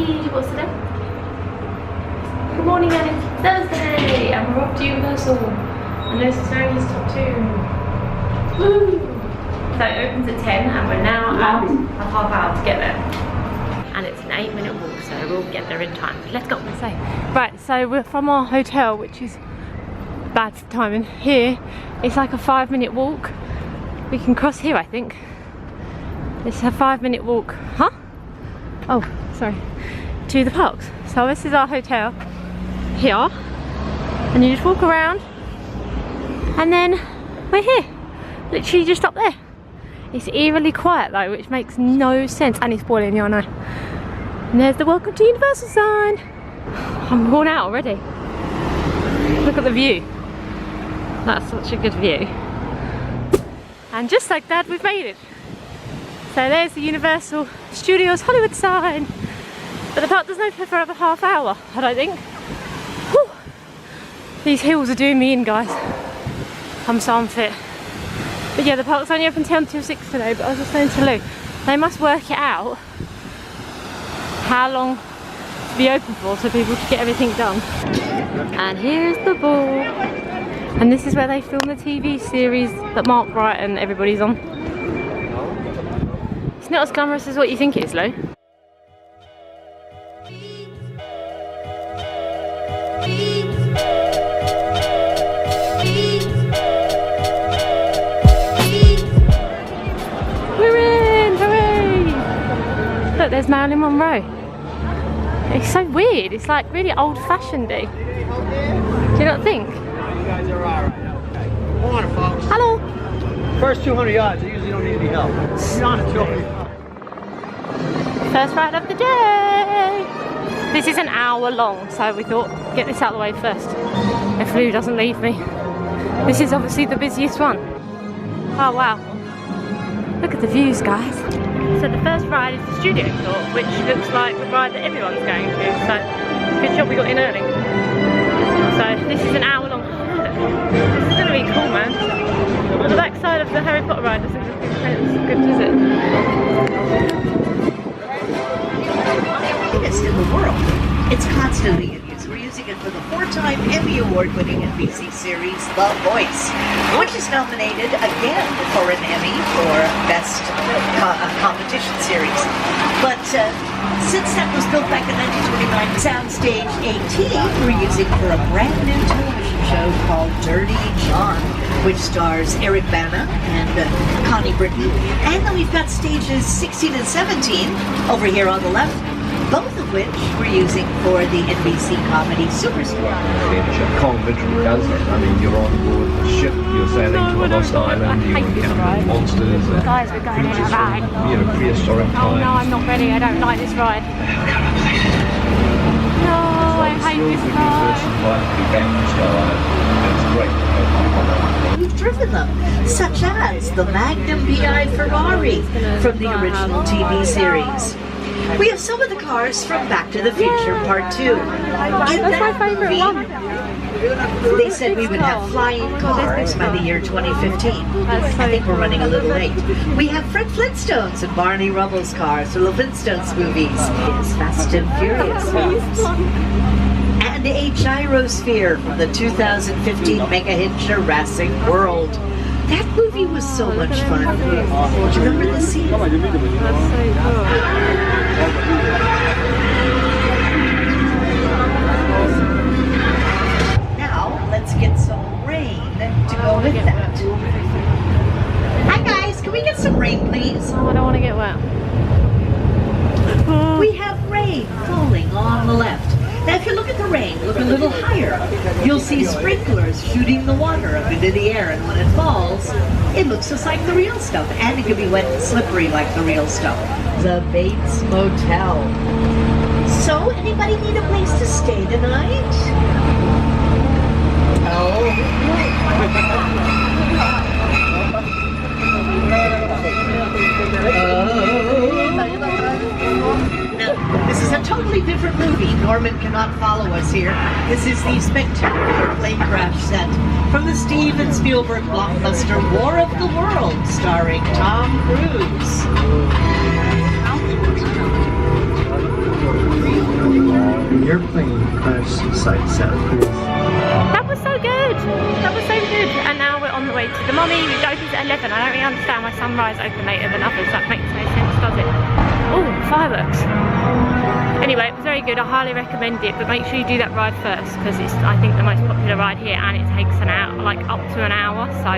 What's today? Good morning, and it's Thursday, and we're off to Universal. And this is Mary's top 2. Woo! So it opens at 10, and we're now out a half hour to get there. And it's an 8-minute walk, so we'll get there in time. Let's go. Right, so we're from our hotel, which is bad timing. Here, it's like a 5-minute walk. We can cross here, I think. It's a 5-minute walk. Huh? Oh, sorry. To the parks. So this is our hotel here, and you just walk around, and then we're here, literally just up there. It's eerily quiet though, which makes no sense, and it's boiling, I know. And there's the Welcome to Universal sign. I'm worn out already. Look at the view. That's such a good view. And just like that, we've made it. So there's the Universal Studios Hollywood sign. But the park doesn't open for another half hour, I don't think. Whew. These hills are doing me in, guys. I'm so unfit. But yeah, the park's only open 10 till 6 today, but I was just saying to Lou, they must work it out how long to be open for so people can get everything done. And here's the ball. And this is where they film the TV series that Mark Wright and everybody's on. It's not as glamorous as what you think it is, Lou. We're in! Hooray! Look, there's Marilyn Monroe. It's so weird. It's like really old-fashioned-y. Do you not think? You guys are alright. Okay. Morning, folks. Hello. First 200 yards, I usually don't need any help. Be honest with me. First ride of the day. This is an hour long, so we thought get this out of the way first. If Lou doesn't leave me. This is obviously the busiest one. Oh wow. Look at the views, guys. So the first ride is the studio tour, which looks like the ride that everyone's going to. So good job we got in early. So this is an hour long. This is gonna be cool, man. On the back side of the Harry Potter ride doesn't look good, does it? In the world. It's constantly in use. We're using it for the 4-time Emmy Award-winning NBC series The Voice, which is nominated again for an Emmy for Best Competition Series. But since that was built back in 1929, Soundstage 18 we're using for a brand new television show called Dirty John, which stars Eric Bana and Connie Britton. And then we've got stages 16 and 17 over here on the left, both of which we're using for the NBC comedy Superstore. Literally does it. I mean, you're on board the ship, you're sailing to a lost island, you encounter monsters and guys, we're going on a ride. Prehistoric times. Oh no, I'm not ready. I don't like this ride. No, I hate this ride. We've driven them, such as the Magnum PI Ferrari from the original TV series. We have some of the cars from Back to the Future Part 2. That's my favourite one. They said we would have flying cars by the year 2015. I think we're running a little late. We have Fred Flintstone's and Barney Rubble's cars from the Flintstones movies. It's Fast and Furious. And a gyrosphere from the 2015 mega hit Jurassic World. That movie was so much fun. Do you remember the scene? That's so cool. Now, let's get some rain to go with that. Hi guys, can we get some rain, please? Oh, I don't want to get wet. We have rain falling on the left. Now if you look at the rain, look a little higher, you'll see sprinklers shooting the water up into the air, and when it falls, it looks just like the real stuff, and it can be wet and slippery like the real stuff. The Bates Motel. So, anybody need a place to stay tonight? Oh. Now, this is a totally different movie. Norman cannot follow us here. This is the spectacular plane crash set from the Steven Spielberg blockbuster War of the Worlds, starring Tom Cruise. at 11. I don't really understand why some rides open later than others. That makes no sense, does it? Oh, fireworks. Anyway, it was very good. I highly recommend it, but make sure you do that ride first because it's, I think, the most popular ride here, and it takes an hour, like up to an hour. So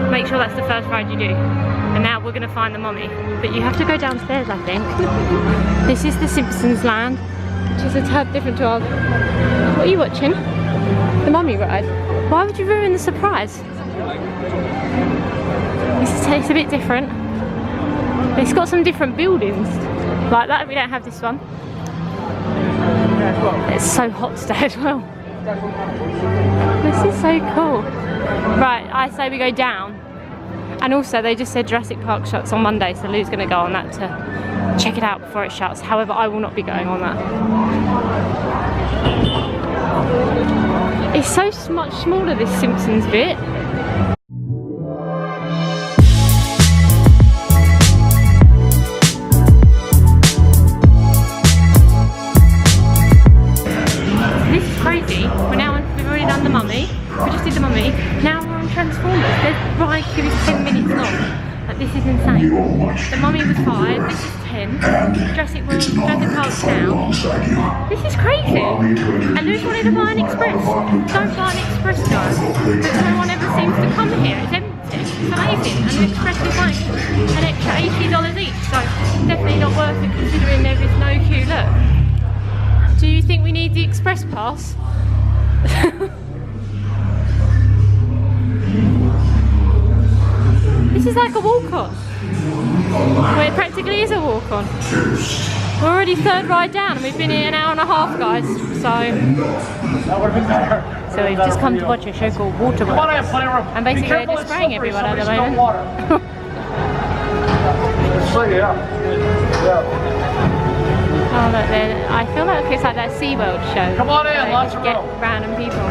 make sure that's the first ride you do. And now we're going to find the mummy, but you have to go downstairs, I think. This is the Simpsons Land, which is a tad different to ours. What are you watching? The mummy ride. Why would you ruin the surprise? It's a bit different. It's got some different buildings like that. We don't have this one. It's so hot today as well. This is so cool. Right, I say we go down. And also they just said Jurassic Park shuts on Monday, so Lou's going to go on that to check it out before it shuts. However, I will not be going on that. It's so much smaller, this Simpsons bit. This is crazy. We've already done the mummy. We just did the mummy. Now we're on Transformers. There's ride queue is 10 minutes long. Like, this is insane. The mummy was 5. This is 10. Jurassic Park's now. This is crazy. And Lou's wanted to buy an express. Don't buy an express, guys. But no one ever seems to come here. It's empty. It's amazing. And the express is like an extra $80 each. So definitely not worth it considering there is no queue. Look. Do you think we need the express pass? This is like a walk-on. Well, it practically is a walk-on. We're already third ride down and we've been here an hour and a half, guys. So we've just come to watch a show called Waterworks. And basically they're just spraying everyone at the moment. Oh look, I feel like it's like that SeaWorld show. Come on in, lots of get random people.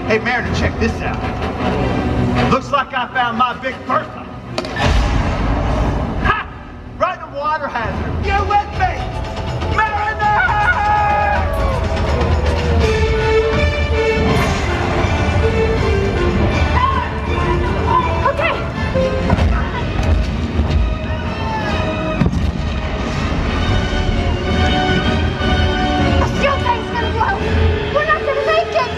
Hey, Mariner, check this out. Looks like I found my big Bertha. Ha! Right in the water hazard. You with me? Mariner! Okay. The steel tank's gonna blow. We're not gonna make it.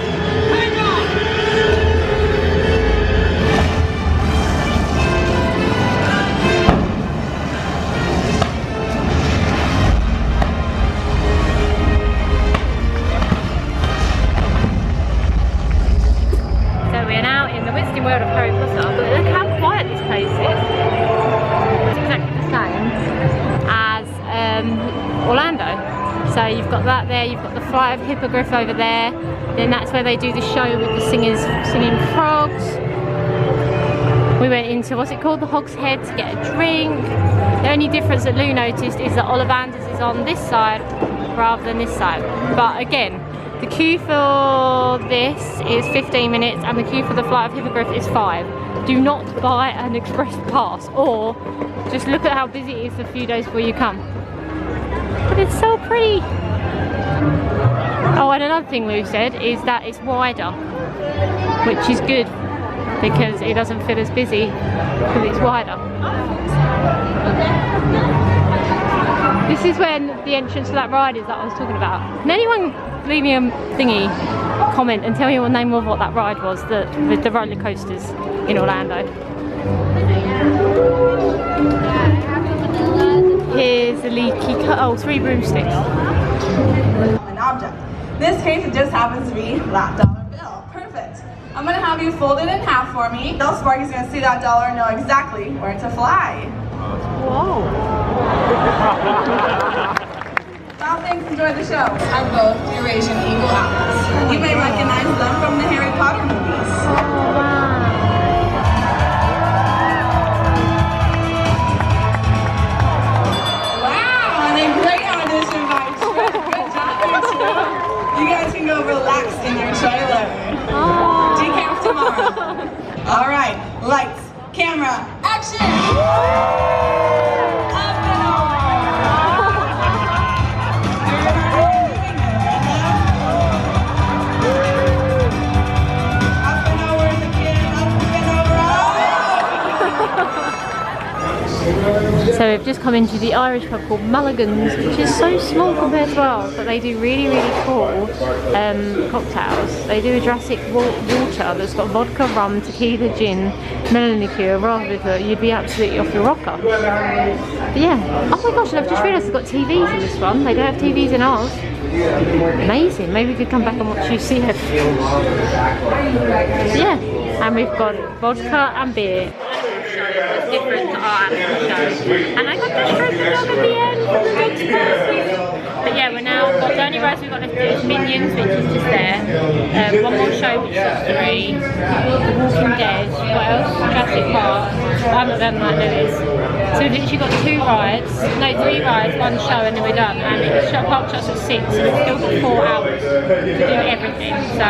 World of Harry Potter, but look how quiet this place is. It's exactly the same as Orlando. So you've got that there, you've got the flight of hippogriff over there, then that's where they do the show with the singers singing frogs. We went into, what's it called, the Hog's Head to get a drink. The only difference that Lou noticed is that Ollivanders is on this side rather than this side. But again, the queue for this is 15 minutes and the queue for the flight of hippogriff is 5. Do not buy an express pass, or just look at how busy it is a few days before you come. But it's so pretty. Oh, and another thing Lou said is that it's wider, which is good because it doesn't feel as busy because it's wider. This is when the entrance to that ride is that I was talking about. Can anyone leave me a thingy comment and tell me the name of what that ride was, the roller coasters in Orlando? Here's the leaky cut. Oh, 3 broomsticks. An object. In this case, it just happens to be that dollar bill. Perfect. I'm gonna have you fold it in half for me. Sparky's gonna see that dollar and know exactly where to fly. Whoa. Well, thanks. Enjoy the show. Are both Eurasian eagle owls. You may recognize them from the Harry Potter movies. Oh, wow. You guys can go relax in your trailer. Oh. Decaf tomorrow. All right, lights, camera, action! Up and over again, up and over. So we've just come into the Irish pub called Mulligan's, which is so small compared to ours, but they do really, really cool cocktails. They do a Jurassic water that's got vodka, rum, tequila, gin, melon liqueur, raspberry. You'd be absolutely off your rocker. But yeah, oh my gosh, and I've just realised they've got TVs in this one. They don't have TVs in ours. Amazing. Maybe we could come back and watch UCF. Yeah, and we've got vodka and beer. Was different to our animal show, and I got to stroke the dog at the end for the dog's birthday. But yeah, we're now got the only rides we've got left to do is Minions, which is just there. One more show, which is 3. The Walking Dead. What else? Jurassic Park. I'm not done like Lewis. So we've literally got 2 rides, no 3 rides, 1 show, and then we're done. And it's park shuts at 6, so we've still got 4 hours to do everything. So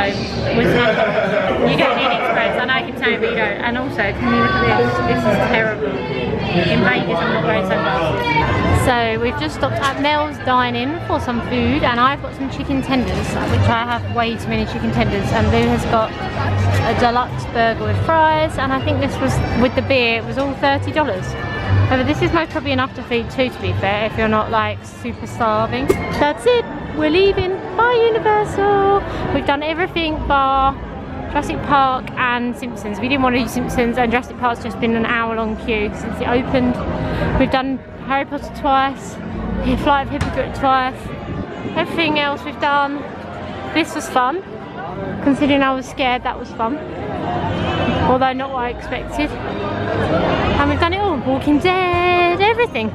we're smashing. You don't need express. I know I keep saying, but you don't. And also, can you look at this? This is terrible. In Vegas, I'm not going so well. So we've just stopped at Mel's Dine-In for some food, and I've got some chicken tenders, which I have way too many chicken tenders, and Lou has got a deluxe burger with fries, and I think this was, with the beer, it was all $30. However, this is most probably enough to feed 2, to be fair, if you're not like super starving. That's it, we're leaving. Bye Universal. We've done everything bar Jurassic Park and Simpsons. We didn't want to do Simpsons, and Jurassic Park's just been an hour-long queue since it opened. We've done Harry Potter twice, Flight of Hippogriff twice, everything else we've done. This was fun. Considering I was scared, that was fun. Although not what I expected. And we've done it all. Walking Dead, everything.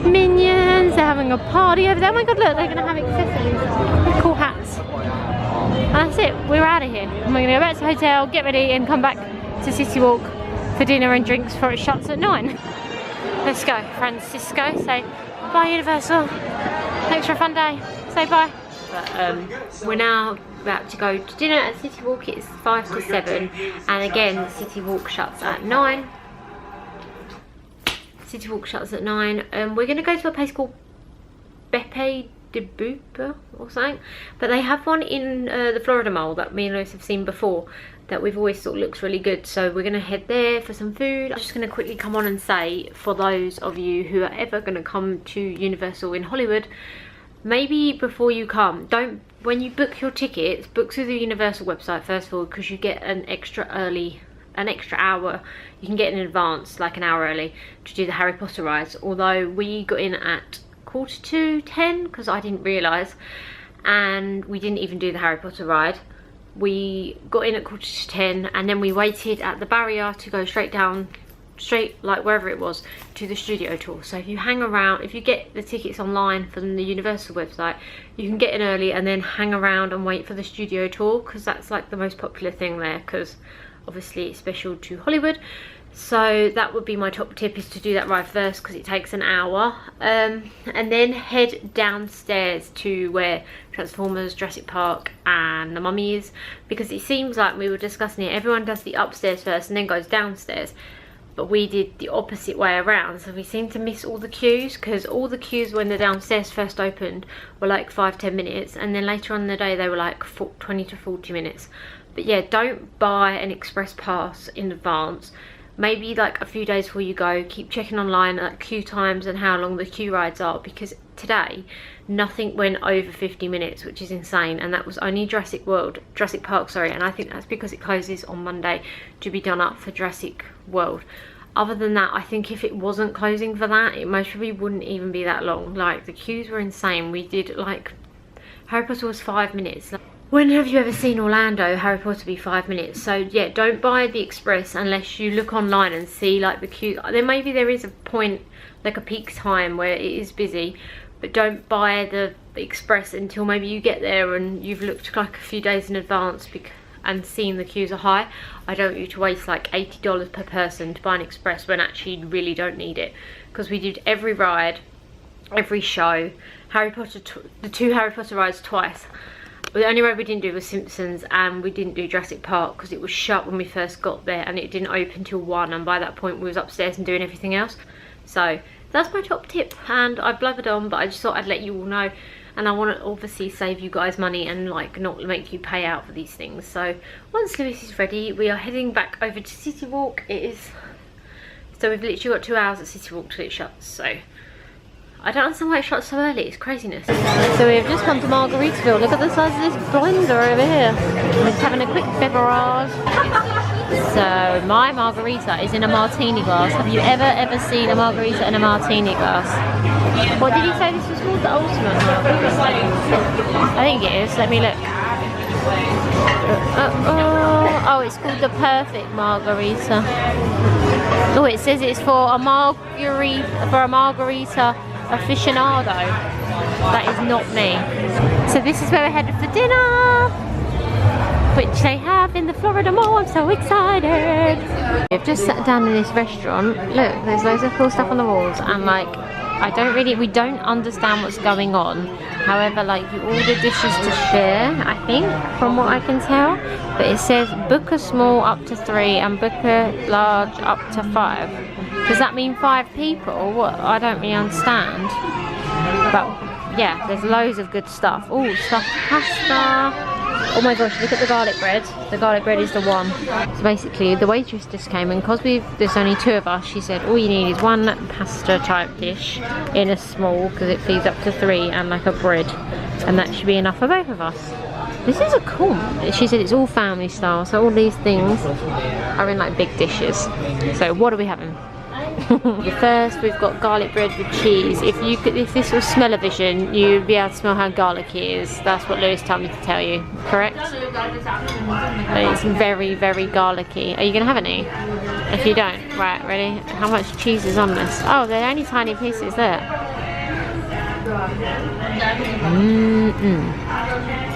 Minions, they're having a party over there. Oh my god, look, they're going to have accessories. Cool hats. And that's it, we're out of here. And we're going to go back to the hotel, get ready, and come back to City Walk for dinner and drinks before it shuts at 9. Let's go, Francisco. Say bye, Universal. Thanks for a fun day. Say bye. But we're now about to go to dinner at City Walk. It's 5 to 7, and again, the City Walk shuts at 9. City Walk shuts at 9. We're going to go to a place called Beppe de Booper or something, but they have one in the Florida Mall that me and Lewis have seen before that we've always thought looks really good, so we're gonna head there for some food. I'm just gonna quickly come on and say, for those of you who are ever gonna come to Universal in Hollywood, maybe before you come, don't, when you book your tickets, book through the Universal website first of all, because you get an extra hour you can get in advance, like an hour early, to do the Harry Potter rides. Although we got in at 9:45, because I didn't realise, and we didn't even do the Harry Potter ride. We got in at 9:45, and then we waited at the barrier to go straight like wherever it was, to the studio tour. So if you hang around, if you get the tickets online from the Universal website, you can get in early and then hang around and wait for the studio tour, because that's like the most popular thing there, because obviously it's special to Hollywood. So that would be my top tip, is to do that ride first, because it takes an hour, and then head downstairs to where Transformers, Jurassic Park and the Mummy is, because it seems like, we were discussing it, everyone does the upstairs first and then goes downstairs, but we did the opposite way around, so we seem to miss all the queues, because all the queues when the downstairs first opened were like 5-10 minutes, and then later on in the day they were like 20 to 40 minutes. But yeah, don't buy an express pass in advance. Maybe like a few days before you go, keep checking online at queue times and how long the queue rides are, because today nothing went over 50 minutes, which is insane, and that was only Jurassic Park, sorry, and I think that's because it closes on Monday to be done up for Jurassic World. Other than that, I think if it wasn't closing for that, it most probably wouldn't even be that long. Like, the queues were insane. We did like Harry Potter was 5 minutes. Like, when have you ever seen Orlando? Harry Potter be 5 minutes. So yeah, don't buy the express unless you look online and see like the queue. Then maybe there is a point, like a peak time where it is busy, but don't buy the express until maybe you get there and you've looked like a few days in advance and seen the queues are high. I don't want you to waste like $80 per person to buy an express when actually you really don't need it, because we did every ride, every show, the 2 Harry Potter rides twice. The only ride we didn't do was Simpsons, and we didn't do Jurassic Park because it was shut when we first got there and it didn't open till 1, and by that point we was upstairs and doing everything else. So that's my top tip, and I blubbered on, but I just thought I'd let you all know. And I want to obviously save you guys money and like not make you pay out for these things. So once Lewis is ready, we are heading back over to City Walk. So we've literally got 2 hours at City Walk till it shuts. So I don't understand why it shuts so early. It's craziness. So we've just come to Margaritaville. Look at the size of this blender over here. We're just having a quick beverage. So my margarita is in a martini glass. Have you ever seen a margarita in a martini glass? What did he say this was called? The ultimate margarita? I think it is. Let me look. Oh, it's called the perfect margarita. Oh, it says it's for a margarita aficionado. That is not me. So this is where we're headed for dinner, which they have in the Florida Mall. I'm so excited. We've just sat down in this restaurant. Look, there's loads of cool stuff on the walls, and like, we don't understand what's going on. However, like, you order dishes to share, I think, from what I can tell. But it says book a small up to 3 and book a large up to 5. Does that mean 5 people? What? I don't really understand. But yeah, there's loads of good stuff. Oh, stuffed pasta. Oh my gosh, look at the garlic bread. The garlic bread is the one. So basically, the waitress just came, and because there's only 2 of us, she said all you need is 1 pasta type dish in a small, because it feeds up to 3, and like a bread, and that should be enough for both of us. This is a cool. She said it's all family style, so all these things are in like big dishes. So what are we having? First, we've got garlic bread with cheese. If this was smell-o-vision, you'd be able to smell how garlicky it is. That's what Lewis told me to tell you, correct? It's very, very garlicky. Are you going to have any? If you don't, right, ready? How much cheese is on this? Oh, they're only tiny pieces there.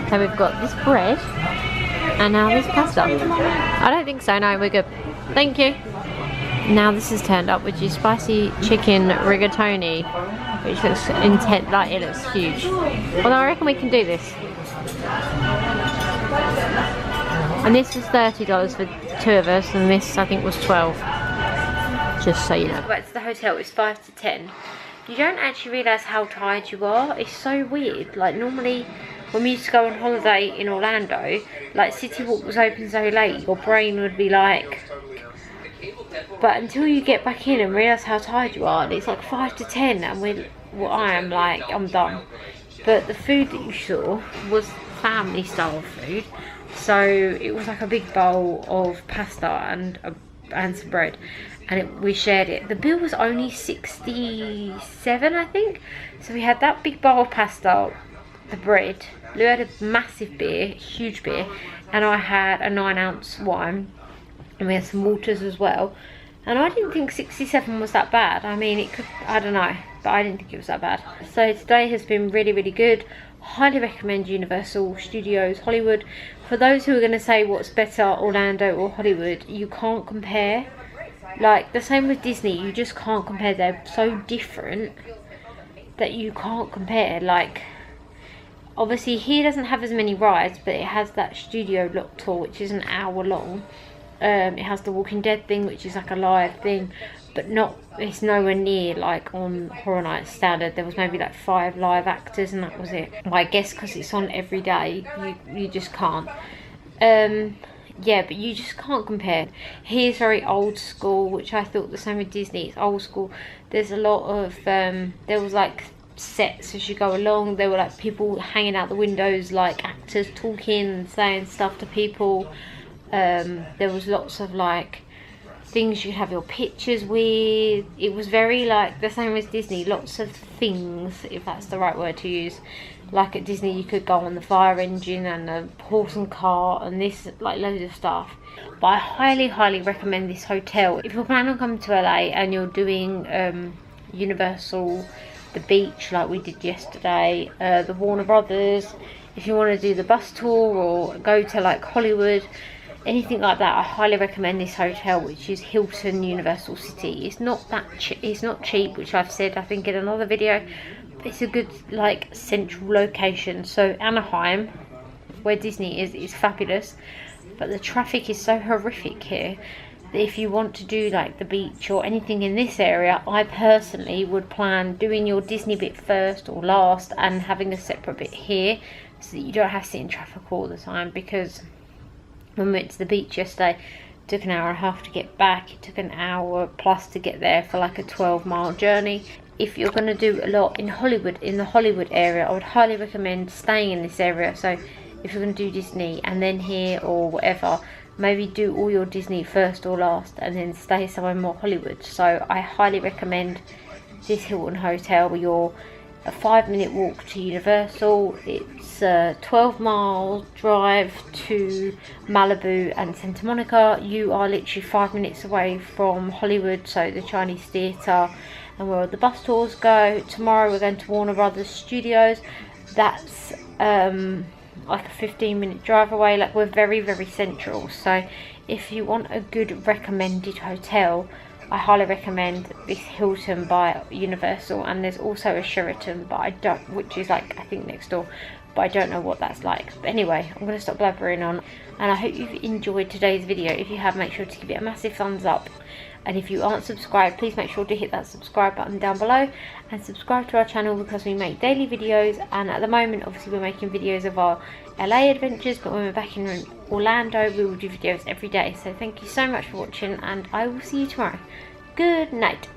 So we've got this bread, and now this pasta. I don't think so, no, we're good. Thank you. Now this is turned up, which is spicy chicken rigatoni, which looks intense, like it looks huge. Although I reckon we can do this. And this was $30 for 2 of us, and this I think was 12. Just so you know. Back to the hotel. It's 5 to 10. You don't actually realise how tired you are. It's so weird. Like normally, when we used to go on holiday in Orlando, like City Walk was open so late, your brain would be like. But until you get back in and realise how tired you are, and it's like 5 to 10, and I am like, I'm done. But the food that you saw was family style food, so it was like a big bowl of pasta and some bread, and we shared it. The bill was only $67, I think. So we had that big bowl of pasta, the bread. Lou had a massive beer, huge beer, and I had a 9-ounce wine. And we had some waters as well, and I didn't think 67 was that bad. I mean, it could, I don't know, but I didn't think it was that bad. So today has been really, really good. Highly recommend Universal Studios Hollywood. For those who are going to say what's better, Orlando or Hollywood, you can't compare. Like the same with Disney, you just can't compare. They're so different that you can't compare. Like obviously here doesn't have as many rides, but it has that Studio Lock tour, which is an hour long. It has the Walking Dead thing, which is like a live thing, but it's nowhere near like on Horror Nights standard. There was maybe like 5 live actors and that was it. Well, I guess because it's on every day, you just can't. Yeah, but you just can't compare. Here's very old school, which I thought the same with Disney. It's old school. There's a lot of, there was like sets as you go along. There were like people hanging out the windows, like actors talking and saying stuff to people. There was lots of like things you have your pictures with. It was very like the same as Disney, lots of things, if that's the right word to use. Like at Disney you could go on the fire engine and the horse and cart and this, like loads of stuff. But I highly recommend this hotel. If you're planning on coming to LA and you're doing Universal, the beach like we did yesterday, the Warner Brothers, if you want to do the bus tour or go to like Hollywood, anything like that, I highly recommend this hotel, which is Hilton Universal City. It's not that it's not cheap, which I've said I think in another video, but it's a good like central location. So Anaheim, where Disney is fabulous, but the traffic is so horrific here that if you want to do like the beach or anything in this area, I personally would plan doing your Disney bit first or last and having a separate bit here, so that you don't have to sit in traffic all the time. Because when we went to the beach yesterday, it took an hour and a half to get back. It took an hour plus to get there for like a 12-mile journey. If you're going to do a lot in Hollywood, in the Hollywood area, I would highly recommend staying in this area. So if you're going to do Disney and then here or whatever, maybe do all your Disney first or last and then stay somewhere more Hollywood. So I highly recommend this Hilton hotel. You're a 5-minute walk to Universal. It's a 12-mile drive to Malibu and Santa Monica. You are literally 5 minutes away from Hollywood, so the Chinese Theatre and where all the bus tours go. Tomorrow we're going to Warner Brothers Studios. That's like a 15-minute drive away. Like, we're very central. So if you want a good recommended hotel, I highly recommend this Hilton by Universal. And there's also a Sheraton, but which is like I think next door, but I don't know what that's like. But anyway, I'm going to stop blabbering on, and I hope you've enjoyed today's video. If you have, make sure to give it a massive thumbs up, and if you aren't subscribed, please make sure to hit that subscribe button down below and subscribe to our channel, because we make daily videos. And at the moment obviously we're making videos of our LA adventures, but when we're back in Orlando we will do videos every day. So thank you so much for watching, and I will see you tomorrow. Good night.